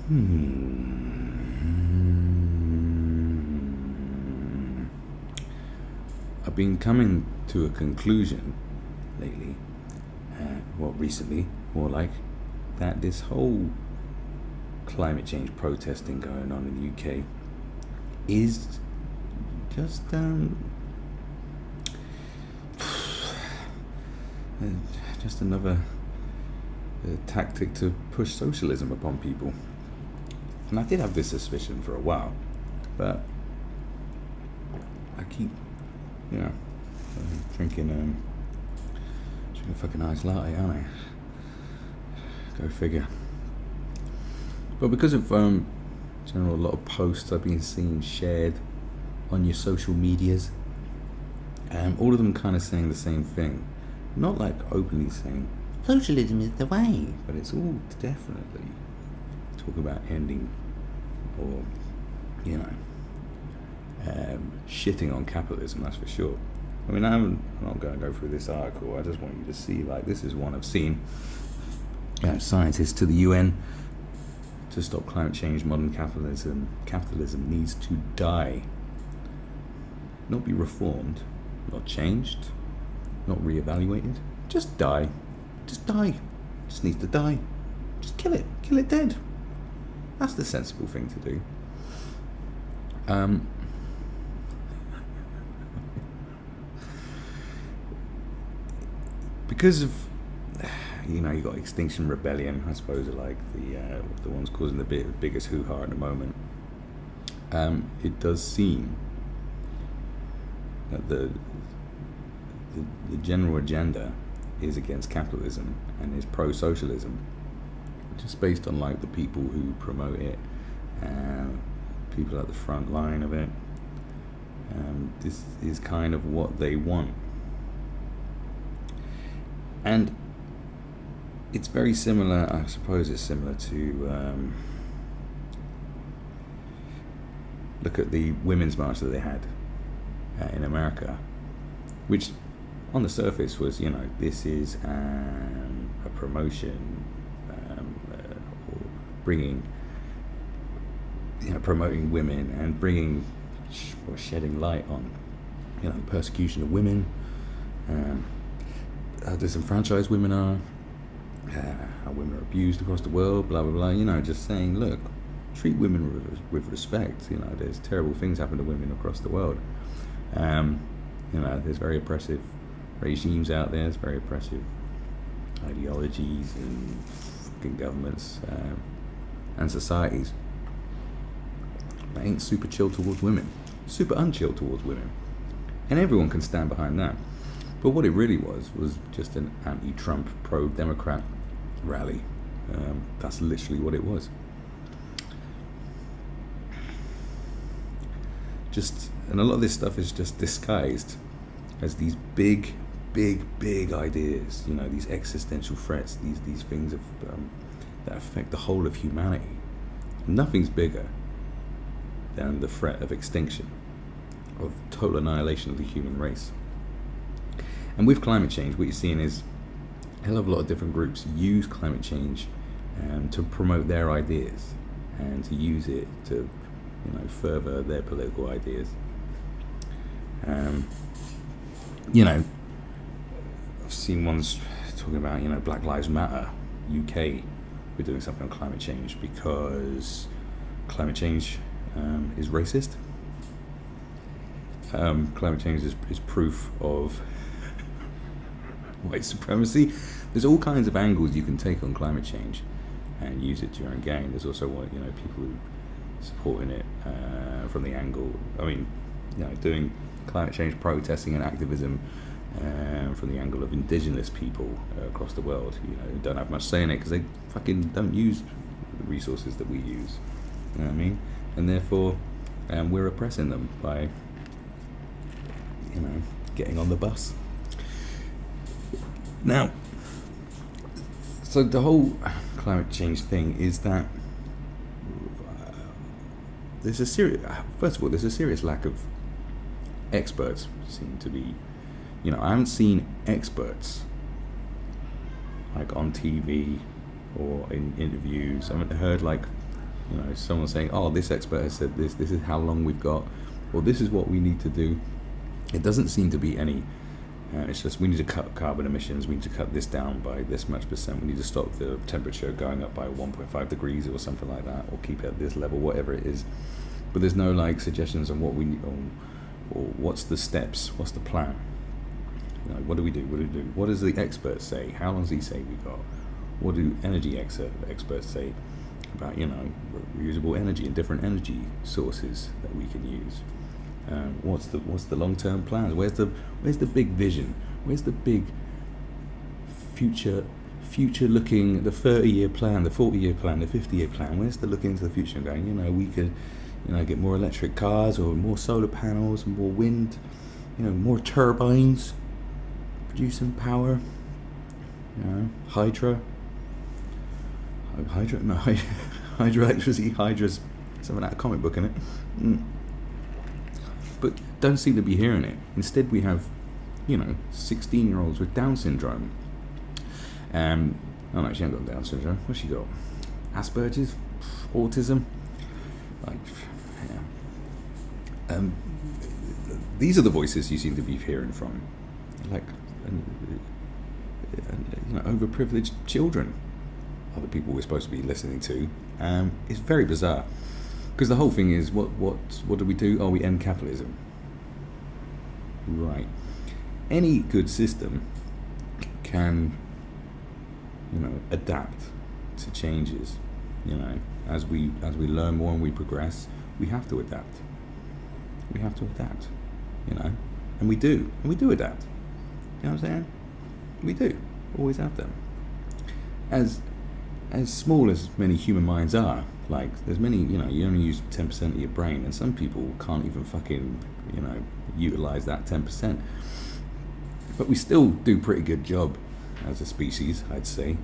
I've been coming to a conclusion lately, recently, more like, that this whole climate change protesting going on in the UK is just another tactic to push socialism upon people. And I did have this suspicion for a while, but I keep, drinking a fucking iced latte, aren't I? Go figure. But because of a lot of posts I've been seeing shared on your social medias, all of them kind of saying the same thing. Not like openly saying socialism is the way, but it's all definitely talking about ending or shitting on capitalism, that's for sure. I mean, I'm not going to go through this article. I just want you to see, this is one I've seen. Scientists to the UN to stop climate change. Modern capitalism needs to die, not be reformed, not changed, not reevaluated. Just die. Just needs to die. Just kill it dead. That's the sensible thing to do. Because of, you got Extinction Rebellion, I suppose, are like the ones causing the biggest hoo-ha at the moment. It does seem that the general agenda is against capitalism and is pro-socialism, just based on the people who promote it, people at the front line of it. This is kind of what they want. And it's very similar, I suppose it's similar to, look at the women's march that they had in America, which on the surface was, this is a promotion, or bringing, promoting women and bringing or shedding light on, persecution of women, how disenfranchised women are, how women are abused across the world, blah, blah, blah, just saying, look, treat women with respect. There's terrible things happen to women across the world. There's very oppressive regimes out there, there's very oppressive ideologies and fucking governments and societies that ain't super chill towards women, super unchill towards women. And everyone can stand behind that. But what it really was just an anti-Trump, pro-Democrat rally. That's literally what it was. And a lot of this stuff is just disguised as these big ideas, these existential threats, these things that affect the whole of humanity. Nothing's bigger than the threat of extinction, of total annihilation of the human race. And with climate change, what you're seeing is a hell of a lot of different groups use climate change to promote their ideas and to use it to, further their political ideas. I've seen ones talking about, Black Lives Matter, UK, we're doing something on climate change because climate change is racist. Climate change is proof of white supremacy. There's all kinds of angles you can take on climate change and use it to your own gain. There's also people who supporting it from the angle, doing climate change protesting and activism from the angle of indigenous people across the world, who don't have much say in it because they fucking don't use the resources that we use, you know what I mean? And therefore we're oppressing them by getting on the bus. Now, so the whole climate change thing is that there's a serious lack of experts. Seem to be, I haven't seen experts on TV or in interviews. I haven't heard You know, someone saying, "Oh, this expert has said this. This is how long we've got, or this is what we need to do." It doesn't seem to be any. It's just we need to cut carbon emissions. We need to cut this down by this much percent. We need to stop the temperature going up by 1.5 degrees or something like that, or keep it at this level, whatever it is. But there's no like suggestions on what we need, or what's the steps, what's the plan. You know, what do we do? What do we do? What does the expert say? How long does he say we got? What do energy experts say about, you know, reusable energy and different energy sources that we can use? What's the long-term plans? Where's the big vision? Where's the big future looking, the 30-year plan, the 40-year plan, the 50-year plan? Where's the looking into the future and going, you know, we could, you know, get more electric cars or more solar panels, more wind, you know, more turbines producing power, you know, hydroelectricity, Hydra's something out of a comic book, innit? But don't seem to be hearing it. Instead, we have, you know, 16-year-olds with Down syndrome. Oh no, she ain't got Down syndrome. What's she got? Asperger's, autism. Like, yeah. These are the voices you seem to be hearing from, like, you know, overprivileged children are the people we're supposed to be listening to. It's very bizarre. Because the whole thing is, what do we do? Oh, we end capitalism. Right. Any good system can, you know, adapt to changes. You know, as we learn more and we progress, we have to adapt. We have to adapt. You know, and we do adapt. You know what I'm saying? We do. Always have them. As small as many human minds are. Like, there's many, you know, you only use 10% of your brain, and some people can't even fucking, you know, utilize that 10%. But we still do a pretty good job as a species, I'd say,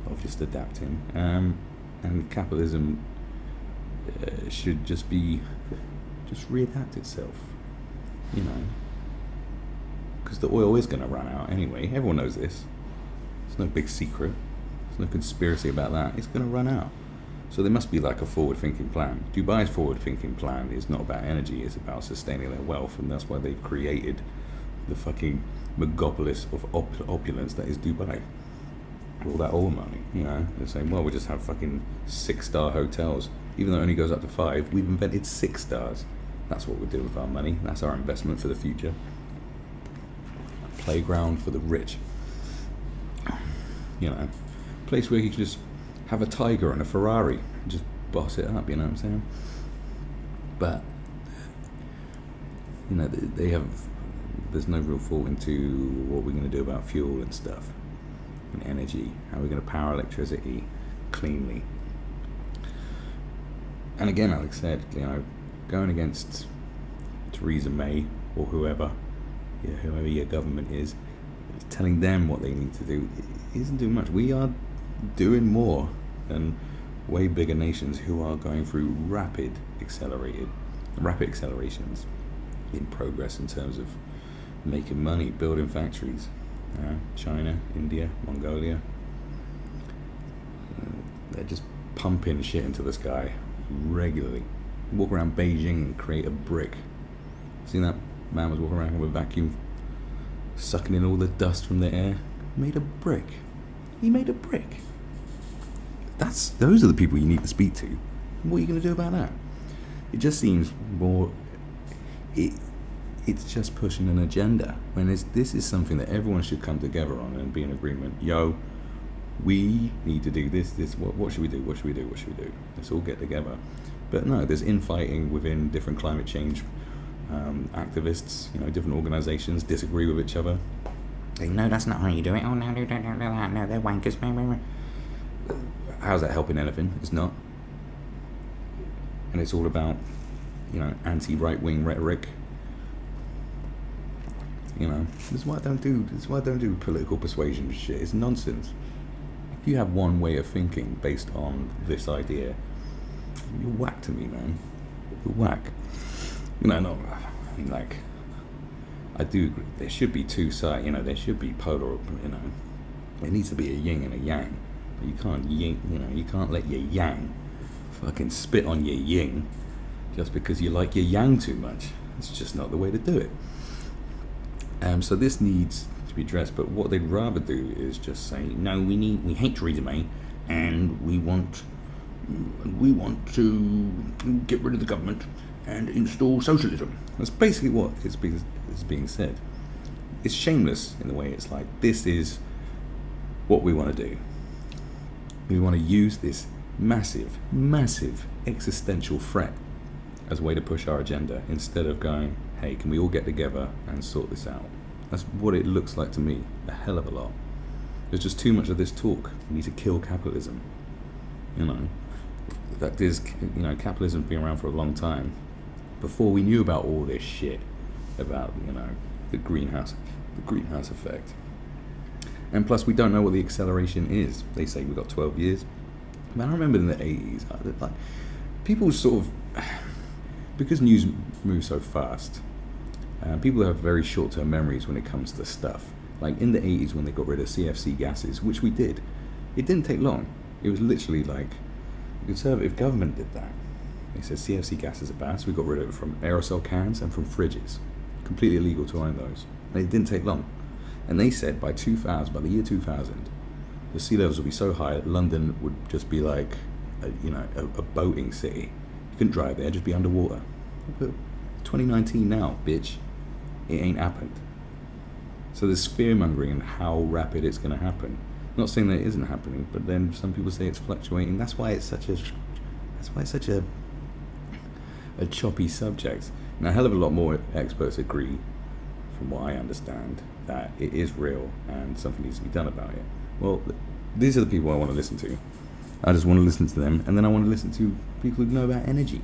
of just adapting. And capitalism should just readapt itself, you know. Because the oil is going to run out anyway. Everyone knows this. It's no big secret. There's no conspiracy about that. It's going to run out. So there must be like a forward-thinking plan. Dubai's forward-thinking plan is not about energy, it's about sustaining their wealth, and that's why they've created the fucking megapolis of opulence that is Dubai. All that oil money, you know. They're saying, well, we'll just have fucking 6-star hotels. Even though it only goes up to 5, we've invented 6 stars. That's what we do with our money. That's our investment for the future. A playground for the rich. You know, a place where you can just have a Tiger and a Ferrari, just boss it up, you know what I'm saying? But, you know, there's no real thought into what we're going to do about fuel and stuff, and energy, how we're going to power electricity cleanly. And again, like I said, you know, going against Theresa May or whoever your government is, telling them what they need to do, it isn't doing much. We are doing more than way bigger nations who are going through rapid accelerations in progress in terms of making money, building factories. China, India, Mongolia, they're just pumping shit into the sky regularly. Walk around Beijing and create a brick. Seen that man was walking around with a vacuum, sucking in all the dust from the air. Made a brick. He made a brick. Those are the people you need to speak to. What are you going to do about that? It just seems more. It's just pushing an agenda. When this is something that everyone should come together on and be in agreement. Yo, we need to do this. What should we do? What should we do? What should we do? Let's all get together. But no, there's infighting within different climate change activists. You know, different organisations disagree with each other. No, that's not how you do it. Oh, no, don't do that. No, they're wankers. How's that helping anything? It's not. And it's all about, you know, anti-right-wing rhetoric. You know, this is why I don't do political persuasion shit. It's nonsense. If you have one way of thinking based on this idea, you're whack to me, man. You're whack. No, I mean, like, I do agree. There should be two sides. You know, there should be polar. You know, there needs to be a yin and a yang. But you can't yin. You know, you can't let your yang fucking spit on your yin just because you like your yang too much. It's just not the way to do it. So this needs to be addressed, but what they'd rather do is just say, no, we hate Theresa May, and we want to get rid of the government and install socialism. That's basically what is being said. It's shameless in the way it's like, this is what we want to do. We want to use this massive existential threat as a way to push our agenda, instead of going, hey, can we all get together and sort this out? That's what it looks like to me, a hell of a lot. There's just too much of this talk. We need to kill capitalism. The fact is, capitalism's been around for a long time. Before we knew about all this shit about, the greenhouse effect. And plus, we don't know what the acceleration is. They say we've got 12 years. Man, I remember in the 80s, like, people sort of, because news moves so fast, people have very short-term memories when it comes to stuff. Like in the 80s when they got rid of CFC gases, which we did, it didn't take long. It was literally like, the Conservative government did that. They said CFC gases are bad, so we got rid of it from aerosol cans and from fridges. Completely illegal to own those. And it didn't take long. And they said by the year 2000, the sea levels would be so high that London would just be like, a boating city. You couldn't drive there, just be underwater. But 2019 now, bitch. It ain't happened. So there's fear-mongering and how rapid it's going to happen. I'm not saying that it isn't happening, but then some people say it's fluctuating. That's why it's such a choppy subject. Now, a hell of a lot more experts agree, from what I understand, that it is real and something needs to be done about it. Well, these are the people I want to listen to. I just want to listen to them, and then I want to listen to people who know about energy.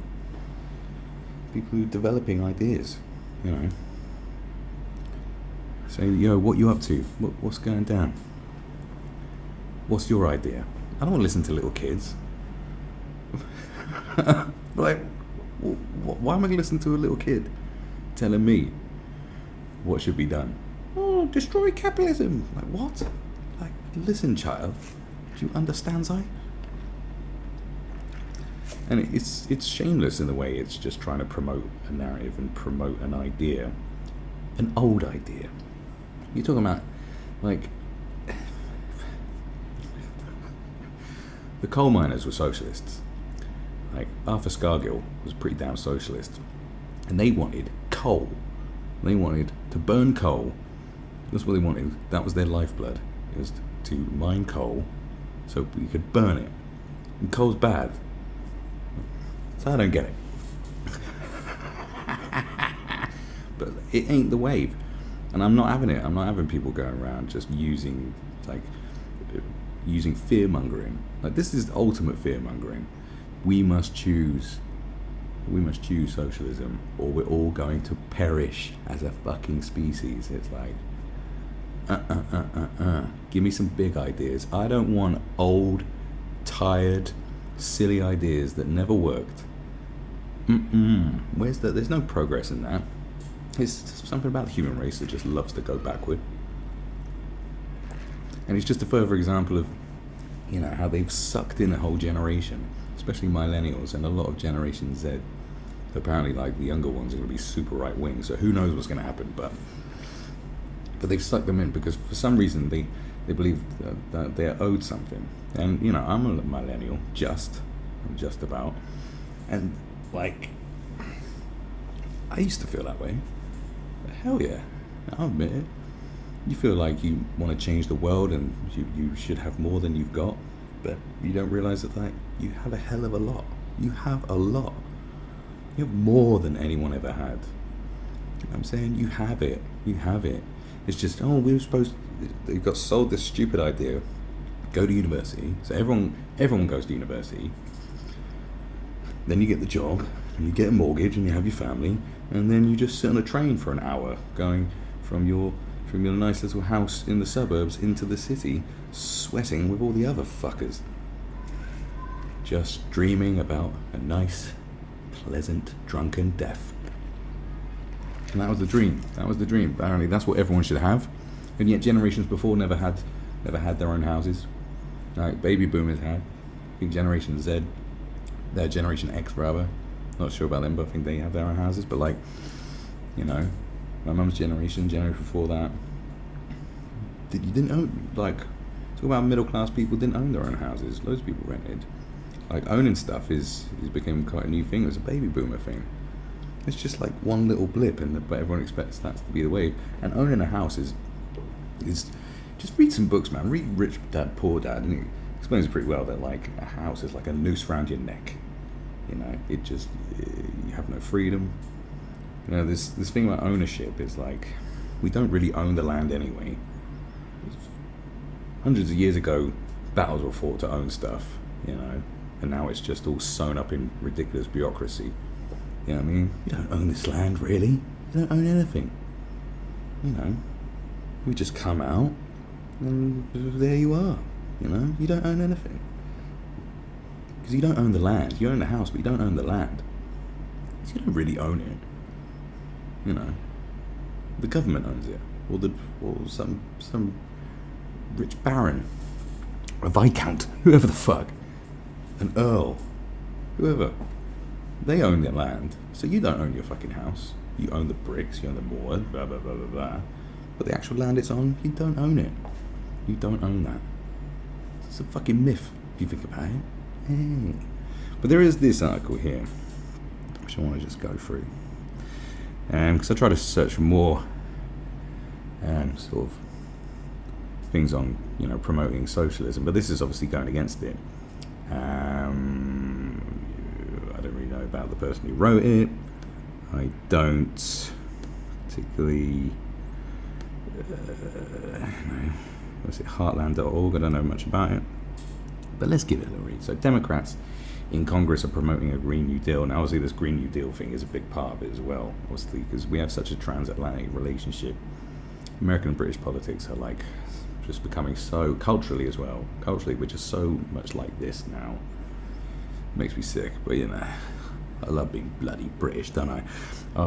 People who are developing ideas, Say, what you up to? What's going down? What's your idea? I don't want to listen to little kids. Like, why am I going to listen to a little kid telling me what should be done? Oh, destroy capitalism. Like, what? Like, listen, child. Do you understand, Zai? And it's shameless in the way it's just trying to promote a narrative and promote an idea, an old idea. You're talking about, like, the coal miners were socialists. Like, Arthur Scargill was pretty damn socialist. And they wanted coal. They wanted to burn coal. That's what they wanted. That was their lifeblood. It was to mine coal so you could burn it. And coal's bad. So I don't get it. But it ain't the wave. And I'm not having it. I'm not having people going around just using fear-mongering. Like, this is the ultimate fear-mongering. We must choose socialism, or we're all going to perish as a fucking species. It's like, give me some big ideas. I don't want old, tired, silly ideas that never worked. There's no progress in that. It's something about the human race that just loves to go backward. And it's just a further example of, how they've sucked in a whole generation, especially millennials and a lot of Generation Z. Apparently, like, the younger ones are going to be super right-wing, so who knows what's going to happen, but they've sucked them in because for some reason they believe that they're owed something. And, I'm a millennial, just about, and, like, I used to feel that way. But hell yeah, I'll admit it. You feel like you want to change the world and you should have more than you've got, but you don't realize that, like, you have a hell of a lot. You have a lot. You have more than anyone ever had. You know what I'm saying? You have it. It's just, they got sold this stupid idea. Go to university. So everyone goes to university. Then you get the job, and you get a mortgage, and you have your family, and then you just sit on a train for an hour going from your nice little house in the suburbs into the city, sweating with all the other fuckers. Just dreaming about a nice, pleasant, drunken death. And that was the dream. Apparently that's what everyone should have. And yet generations before never had their own houses. Like baby boomers had. I think Generation Z Their Generation X, rather. Not sure about them, but I think they have their own houses. But like, you know, my mum's generation before that, you didn't own, like, talk about middle class people didn't own their own houses. Loads of people rented. Like, owning stuff is became quite a new thing. It was a baby boomer thing. It's just like one little blip, but everyone expects that to be the wave. And owning a house is just read some books, man. Read Rich Dad Poor Dad, and he explains it pretty well that like a house is like a noose around your neck. You know, you have no freedom. You know, this thing about ownership is like, we don't really own the land anyway. Hundreds of years ago, battles were fought to own stuff, you know, and now it's just all sewn up in ridiculous bureaucracy. You know what I mean? You don't own this land, really. You don't own anything. You know, we just come out, and there you are. You know, you don't own anything. Because you don't own the land. You own the house, but you don't own the land. So you don't really own it. You know, the government owns it, or some rich baron, a viscount, whoever the fuck, an earl, whoever. They own their land, so you don't own your fucking house. You own the bricks, you own the mortar, blah blah blah blah blah. But the actual land it's on, you don't own it. You don't own that. It's a fucking myth if you think about it. Hey. But there is this article here, which I want to just go through, because I try to search for more sort of things on, you know, promoting socialism, but this is obviously going against it. I don't really know about the person who wrote it. I don't particularly know. Was it heartland.org? I don't know much about it, but let's give it a read. So Democrats in Congress are promoting a Green New Deal, and obviously this Green New Deal thing is a big part of it as well, obviously, because we have such a transatlantic relationship. American and British politics are like just becoming so, culturally as well, we're just so much like this now. Makes me sick, but you know, I love being bloody British, don't I?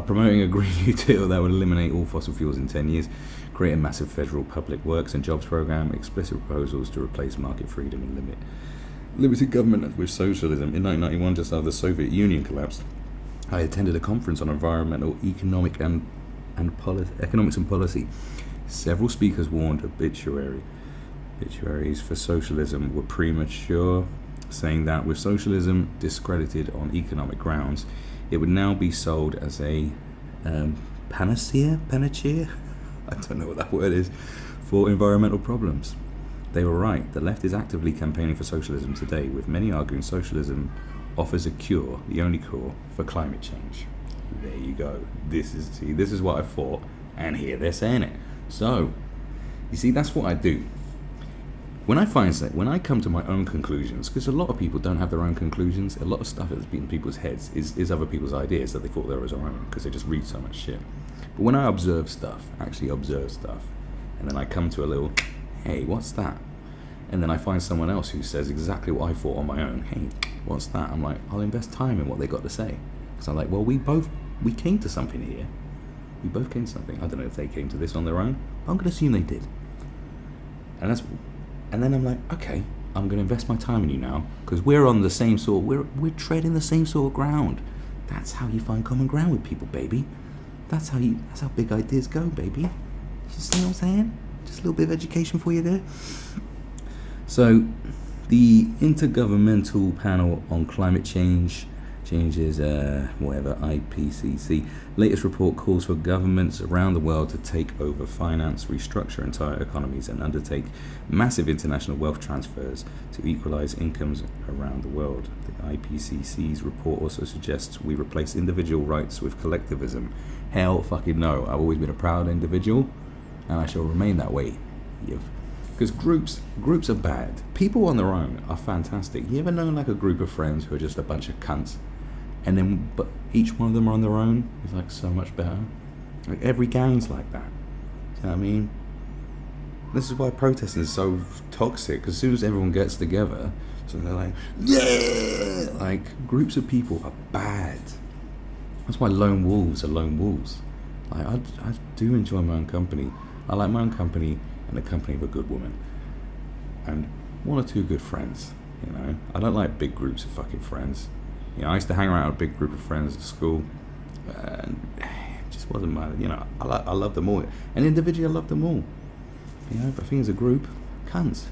Promoting a Green New Deal that would eliminate all fossil fuels in 10 years, create a massive federal public works and jobs program, explicit proposals to replace market freedom and limit limited government with socialism. In 1991, just after the Soviet Union collapsed, I attended a conference on environmental, economics and policy. Several speakers warned obituaries for socialism were premature, saying that with socialism discredited on economic grounds, it would now be sold as a panacea, I don't know what that word is, for environmental problems. They were right. The left is actively campaigning for socialism today, with many arguing socialism offers a cure, the only cure for climate change. There you go. This is what I thought, and here they're saying it. So, you see, that's what I do. When I come to my own conclusions, because a lot of people don't have their own conclusions, a lot of stuff that's been in people's heads is other people's ideas that they thought they were their own, because they just read so much shit. But when I actually observe stuff, and then I come to a little, hey, what's that? And then I find someone else who says exactly what I thought on my own, hey, what's that? I'm like, I'll invest time in what they got to say. Because I'm like, well, we came to something here. We both came to something. I don't know if they came to this on their own, but I'm going to assume they did. And then I'm like, okay, I'm going to invest my time in you now, because we're on the same sort, we're treading the same sort of ground. That's how you find common ground with people, baby. That's how big ideas go, baby. You see what I'm saying? Just a little bit of education for you there. So, the Intergovernmental Panel on Climate Changes, IPCC, latest report calls for governments around the world to take over, finance, restructure entire economies, and undertake massive international wealth transfers to equalize incomes around the world. The IPCC's report also suggests we replace individual rights with collectivism. Hell fucking no. I've always been a proud individual, and I shall remain that way. Because groups are bad. People on their own are fantastic. You ever know like a group of friends who are just a bunch of cunts, and then but each one of them are on their own is like so much better? Like every gang's like that. You know what I mean? This is why protesting is so toxic. Because as soon as everyone gets together, so they're like, yeah, like groups of people are bad. That's why lone wolves are lone wolves. Like I do enjoy my own company. I like my own company and the company of a good woman and one or two good friends. You know, I don't like big groups of fucking friends. You know, I used to hang around with a big group of friends at school, and it just wasn't my. You know, I love them all, and individually I love them all. You know, but I think as a group, cunts.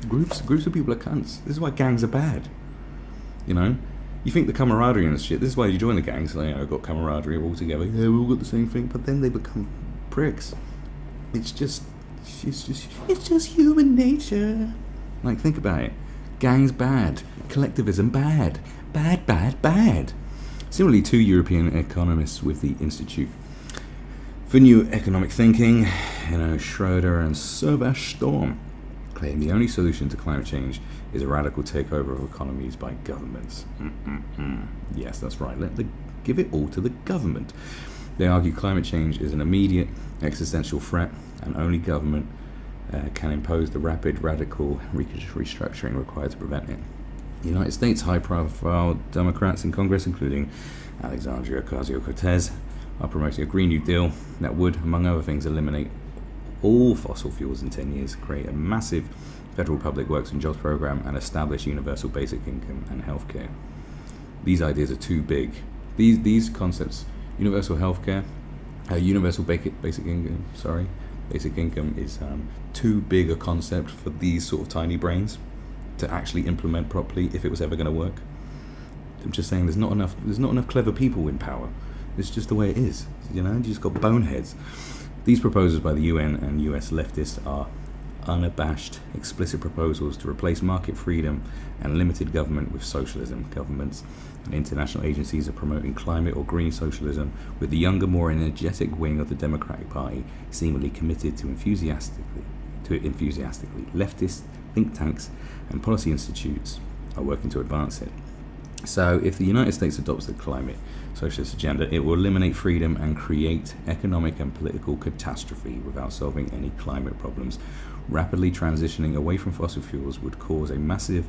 Groups of people are cunts. This is why gangs are bad. You know, you think the camaraderie and shit. This is why you join the gangs. Like, you know, got camaraderie, we're all together. Yeah, we all got the same thing. But then they become pricks. It's just human nature. Like, think about it. Gangs bad. Collectivism bad. Bad. Similarly, two European economists with the Institute for New Economic Thinking, you know, Schroeder and Servash Storm, claim the only solution to climate change is a radical takeover of economies by governments. Yes, that's right. Give it all to the government. They argue climate change is an immediate existential threat, and only government can impose the rapid, radical restructuring required to prevent it. The United States high-profile Democrats in Congress, including Alexandria Ocasio-Cortez, are promoting a Green New Deal that would, among other things, eliminate all fossil fuels in 10 years, create a massive federal public works and jobs program, and establish universal basic income and healthcare. These ideas are too big. These concepts, universal healthcare, universal basic income, basic income is too big a concept for these sort of tiny brains to actually implement properly if it was ever going to work. I'm just saying there's not enough clever people in power. It's just the way it is. You know, you just got boneheads. These proposals by the UN and US leftists are unabashed, explicit proposals to replace market freedom and limited government with socialism. Governments and international agencies are promoting climate or green socialism, with the younger, more energetic wing of the Democratic Party seemingly committed to enthusiastically. Leftist think tanks and policy institutes are working to advance it. So if the United States adopts the climate socialist agenda, it will eliminate freedom and create economic and political catastrophe without solving any climate problems. Rapidly transitioning away from fossil fuels would cause a massive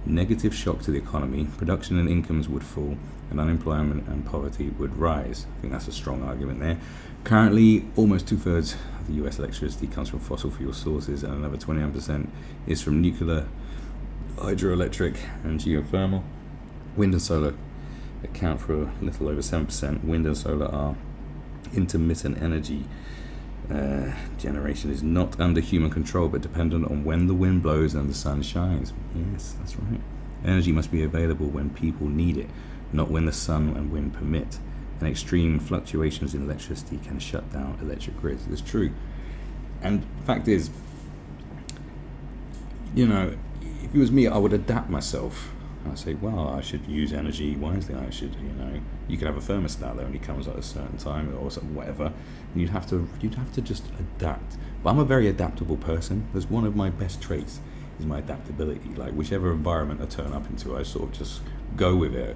negative shock to the economy. Production and incomes would fall, and unemployment and poverty would rise. I think that's a strong argument there. Currently, almost 2/3 of the US electricity comes from fossil fuel sources, and another 29% is from nuclear, hydroelectric, and geothermal. Wind and solar account for a little over 7%. Wind and solar are intermittent energy. Generation is not under human control, but dependent on when the wind blows and the sun shines. Yes, that's right. Energy must be available when people need it, not when the sun and wind permit. And extreme fluctuations in electricity can shut down electric grids. It's true. And the fact is, you know, if it was me, I would adapt myself. I say, well, I should use energy wisely. I should, you know, you could have a thermostat that only comes at a certain time or something, whatever. And you'd have to just adapt. But I'm a very adaptable person. That's one of my best traits, is my adaptability. Like, whichever environment I turn up into, I sort of just go with it.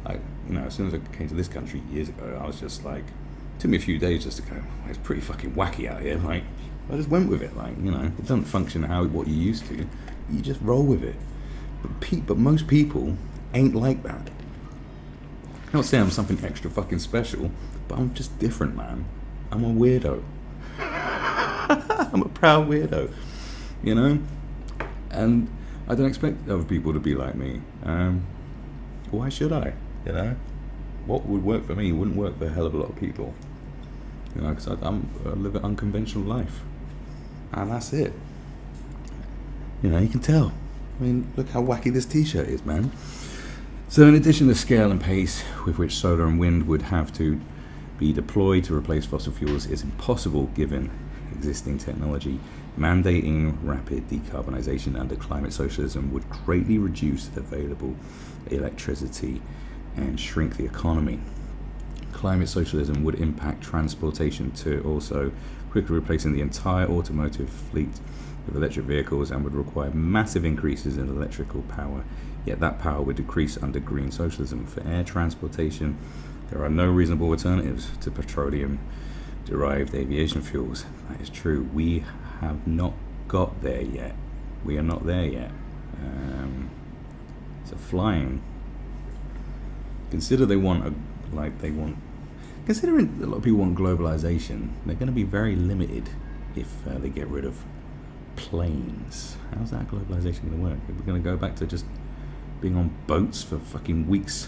Like, you know, as soon as I came to this country years ago, I was just like, it took me a few days just to go, well, it's pretty fucking wacky out here. Like, I just went with it. Like, you know, it doesn't function what you used to. You just roll with it. But most people ain't like that. I'm not saying I'm something extra fucking special, but I'm just different, man. I'm a weirdo. I'm a proud weirdo, you know? And I don't expect other people to be like me. Why should I, you know? What would work for me wouldn't work for a hell of a lot of people. You know, because I live an unconventional life. And that's it. You know, you can tell. I mean, look how wacky this t-shirt is, man. So in addition to the scale and pace with which solar and wind would have to be deployed to replace fossil fuels is impossible given existing technology. Mandating rapid decarbonisation under climate socialism would greatly reduce available electricity and shrink the economy. Climate socialism would impact transportation to also quickly replacing the entire automotive fleet with electric vehicles, and would require massive increases in electrical power, yet that power would decrease under green socialism. For air transportation, there are no reasonable alternatives to petroleum-derived aviation fuels. That is true. We have not got there yet. We are not there yet. So flying, considering a lot of people want globalization, they're going to be very limited if they get rid of planes. How's that globalization going to work? We're going to go back to just being on boats for fucking weeks,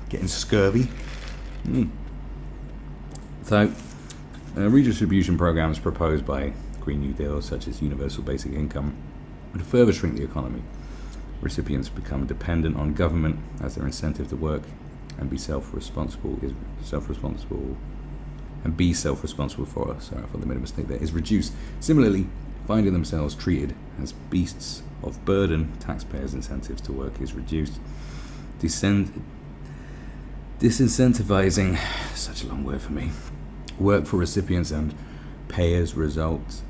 getting scurvy. So, redistribution programs proposed by Green New Deal, such as universal basic income, would further shrink the economy. Recipients become dependent on government as their incentive to work and be self-responsible for. Sorry, I thought I made a mistake there. Is reduced. Similarly, finding themselves treated as beasts of burden, taxpayers' incentives to work is reduced. Disincentivizing, such a long word for me, work for recipients and payers results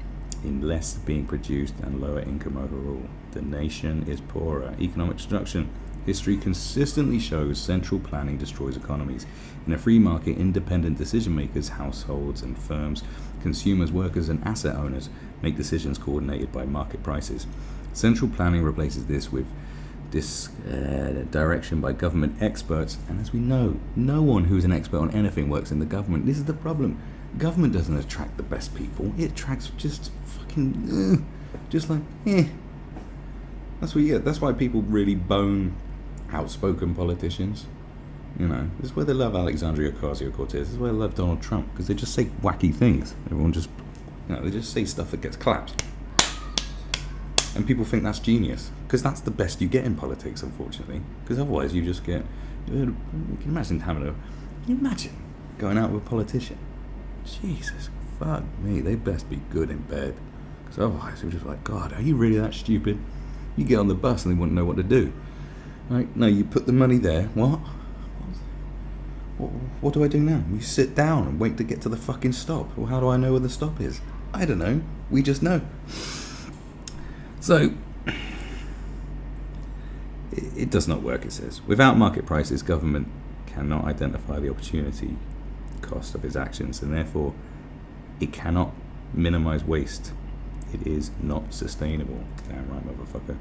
in less being produced and lower income overall. The nation is poorer. Economic destruction. History consistently shows central planning destroys economies. In a free market, independent decision makers, households and firms, consumers, workers and asset owners make decisions coordinated by market prices. Central planning replaces this with direction by government experts, and as we know, no one who's an expert on anything works in the government. This is the problem. Government doesn't attract the best people. It attracts just fucking just like That's why people really bone outspoken politicians. You know, this is why they love Alexandria Ocasio-Cortez. This is why they love Donald Trump, because they just say wacky things. Everyone just, they just say stuff that gets clapped, and people think that's genius, because that's the best you get in politics, unfortunately. Because otherwise, you just get. You can imagine going out with a politician. Jesus, fuck me, they best be good in bed, because otherwise, you're just like, God, are you really that stupid? You get on the bus and they wouldn't know what to do. Right? No, you put the money there. What do I do now? You sit down and wait to get to the fucking stop. Well, how do I know where the stop is? I don't know. We just know. So, it does not work, it says. Without market prices, government cannot identify the opportunity cost of its actions, and therefore it cannot minimize waste. It is not sustainable. Damn right, motherfucker.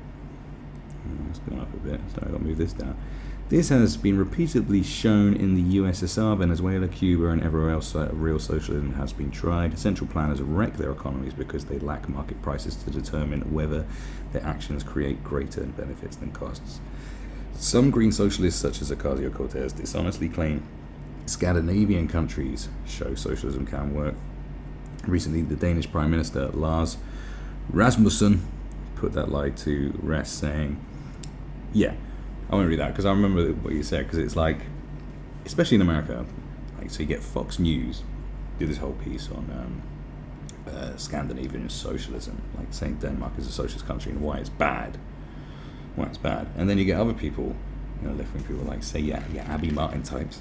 It's gone up a bit, so I've got to move this down. This has been repeatedly shown in the USSR, Venezuela, Cuba, and everywhere else real socialism has been tried. Central planners wreck their economies because they lack market prices to determine whether their actions create greater benefits than costs. Some green socialists, such as Ocasio-Cortez, dishonestly claim Scandinavian countries show socialism can work. Recently, the Danish Prime Minister, Lars Rasmussen, put that lie to rest, saying, I won't read that because I remember what you said, because it's like, especially in America, like, so you get Fox News do this whole piece on Scandinavian socialism, like saying Denmark is a socialist country and why it's bad. And then you get other people, left-wing people like, say, Abby Martin types,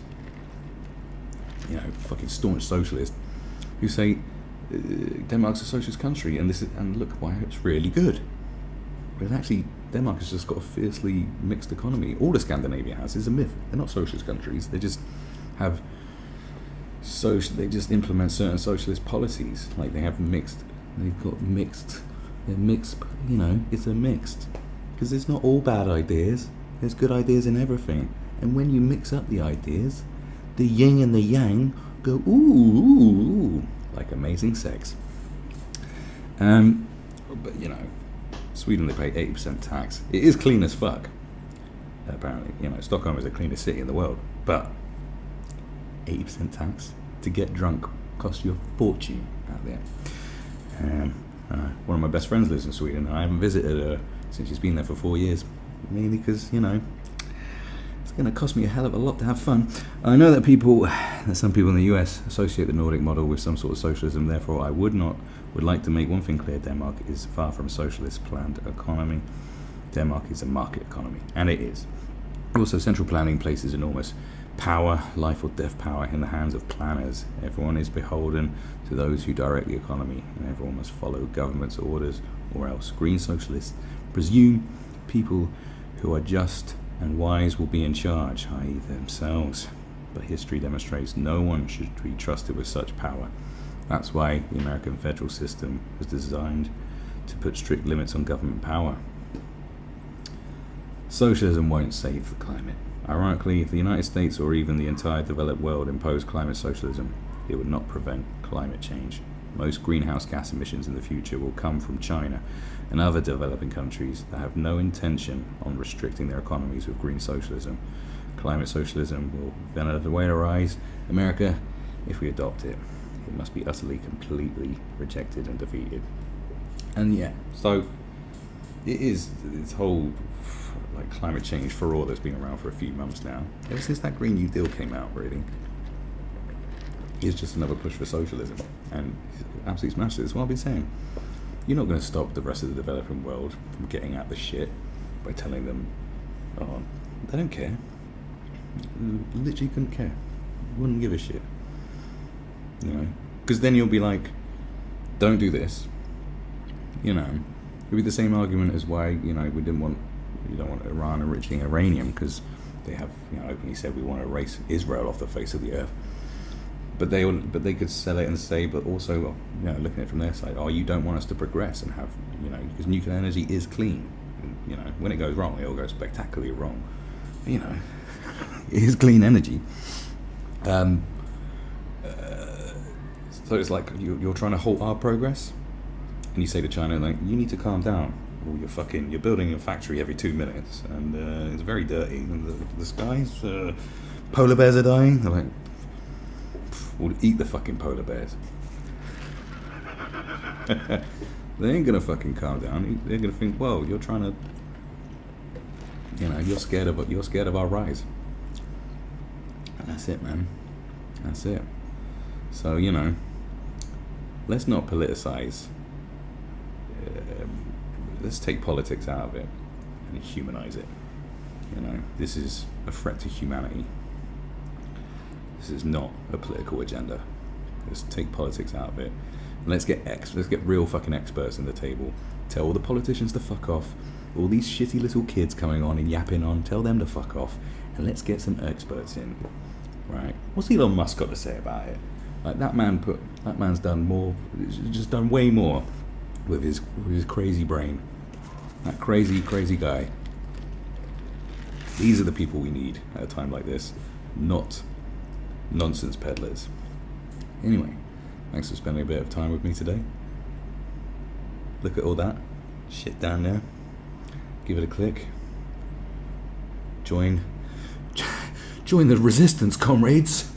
fucking staunch socialists, who say Denmark's a socialist country and look why it's really good. But actually, Denmark has just got a fiercely mixed economy. All that Scandinavia has is a myth. They're not socialist countries. They just have they just implement certain socialist policies. Like they're mixed. It's a mixed. Because there's not all bad ideas. There's good ideas in everything. And when you mix up the ideas, the yin and the yang go ooh, like amazing sex. But Sweden, they pay 80% tax. It is clean as fuck. Apparently, Stockholm is the cleanest city in the world. But 80% tax to get drunk costs you a fortune out there. One of my best friends lives in Sweden, and I haven't visited her since she's been there for 4 years. Mainly because, it's going to cost me a hell of a lot to have fun. I know that some people in the US associate the Nordic model with some sort of socialism. Therefore, I would like to make one thing clear: Denmark is far from a socialist planned economy. Denmark is a market economy, and it is. Also, central planning places enormous power, life or death power, in the hands of planners. Everyone is beholden to those who direct the economy, and everyone must follow government's orders, or else. Green socialists presume people who are just and wise will be in charge, i.e. themselves. But history demonstrates no one should be trusted with such power. That's why the American federal system was designed to put strict limits on government power. Socialism won't save the climate. Ironically, if the United States or even the entire developed world imposed climate socialism, it would not prevent climate change. Most greenhouse gas emissions in the future will come from China and other developing countries that have no intention on restricting their economies with green socialism. Climate socialism will then have the way to rise. America, if we adopt it, it must be utterly, completely rejected and defeated. And yeah, so it is this whole like climate change for all that's been around for a few months now. Ever since that Green New Deal came out, really, it's just another push for socialism. And absolutely smashed it. That's what I've been saying. You're not going to stop the rest of the developing world from getting at the shit by telling them, oh, they don't care. Literally couldn't care. Wouldn't give a shit. You know? Because then you'll be like, don't do this. You know? It'd be the same argument as why, you know, you don't want Iran enriching uranium, because they have, you know, openly said we want to erase Israel off the face of the earth. But they could sell it and say, but also, you know, looking at it from their side, oh, you don't want us to progress and have, you know, because nuclear energy is clean. And, you know, when it goes wrong, it all goes spectacularly wrong. You know, it is clean energy. So it's like you're trying to halt our progress, and you say to China, like, you need to calm down. Or you're building a factory every 2 minutes, and it's very dirty. And the skies, polar bears are dying. They're like, we'll eat the fucking polar bears. They ain't gonna fucking calm down. They're gonna think, well, you're trying to, you know, you're scared of our rise. And that's it, man. That's it. So, you know, let's not politicize. Let's take politics out of it and humanize it. You know, this is a threat to humanity. This is not a political agenda. Let's take politics out of it. And let's get real fucking experts in the table. Tell all the politicians to fuck off. All these shitty little kids coming on and yapping on, tell them to fuck off. And let's get some experts in. Right? What's Elon Musk got to say about it? Like, that man's done more, just done way more with his crazy brain. That crazy guy. These are the people we need at a time like this, not nonsense peddlers. Anyway, thanks for spending a bit of time with me today. Look at all that shit down there. Give it a click. Join the resistance, comrades.